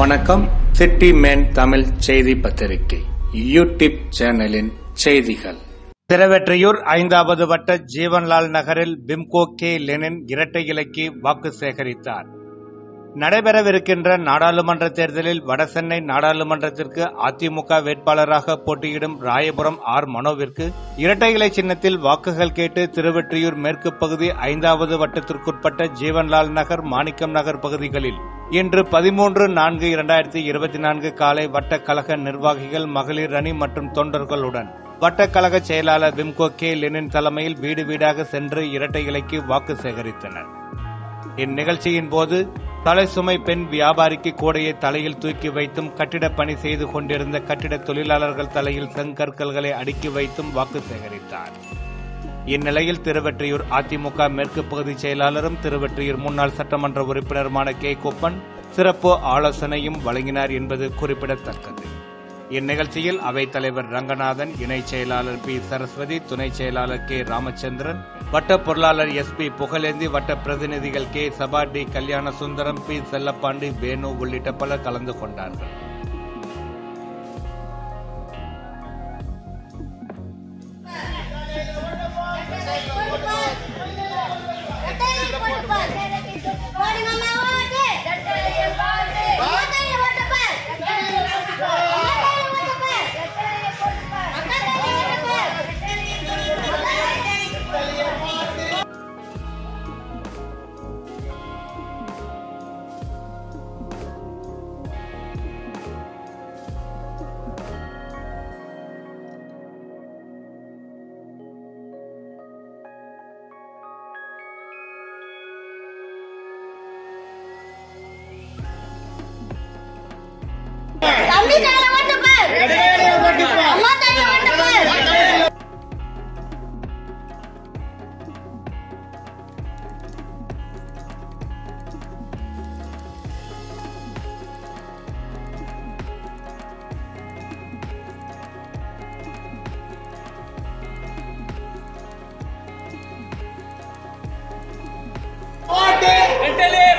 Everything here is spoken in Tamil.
வணக்கம். சிட்டி மேன் தமிழ் செய்தி பத்திரிகை யூடியூப் சேனலின் செய்திகள். திருவெற்றியூர் 5வது வட்ட ஜீவன்லால் நகரில் பிம்கோ கே லெனின் இரட்டை இலைக்கு வாக்கு சேகரித்தார். நடைபெறவிருக்கின்ற நாடாளுமன்ற தேர்தலில் வடசென்னை நாடாளுமன்றத்திற்கு அதிமுக வேட்பாளராக போட்டியிடும் ராயபுரம் ஆர் மனோவிற்கு இரட்டை இலை சின்னத்தில் வாக்குகள் கேட்டு திருவெற்றியூர் மேற்கு பகுதி 5வது வட்டத்திற்குட்பட்ட ஜீவன்லால் நகர், மாணிக்கம் நகர் பகுதிகளில் இன்று 13/4/2024 காலை வட்ட கழக நிர்வாகிகள், மகளிர் அணி மற்றும் தொண்டர்களுடன் வட்டக்கழக செயலாளர் பிம்கோ கே லெனின் தலைமையில் வீடு வீடாக சென்று இரட்டை இலைக்கு வாக்கு சேகரித்தனர். இந்நிகழ்ச்சியின் போது தலை சுமை பெண் வியாபாரிக்கு கூடையை தலையில் தூக்கி வைத்தும், கட்டிடப் பணி செய்து கொண்டிருந்த கட்டிட தொழிலாளர்கள் தலையில் செங்கற்கல்களை அடுக்கி வைத்தும் வாக்கு சேகரித்தார். இந்நிலையில் திருவெற்றியூர் அதிமுக மேற்கு பகுதி செயலாளரும் திருவெற்றியூர் முன்னாள் சட்டமன்ற உறுப்பினருமான கே கொப்பன் சிறப்பு ஆலோசனையும் வழங்கினார் என்பது குறிப்பிடத்தக்கது. இந்நிகழ்ச்சியில் அவைத் தலைவர் ரங்கநாதன், இணைச் செயலாளர் பி சரஸ்வதி, துணை செயலாளர் கே ராமச்சந்திரன், வட்ட பொருளாளர் எஸ் பி புகழேந்தி, வட்ட பிரதிநிதிகள் கே சபா, டி கல்யாண சுந்தரம், பி செல்லப்பாண்டி, வேணு உள்ளிட்ட பலர் கலந்து கொண்டார்கள். Mentally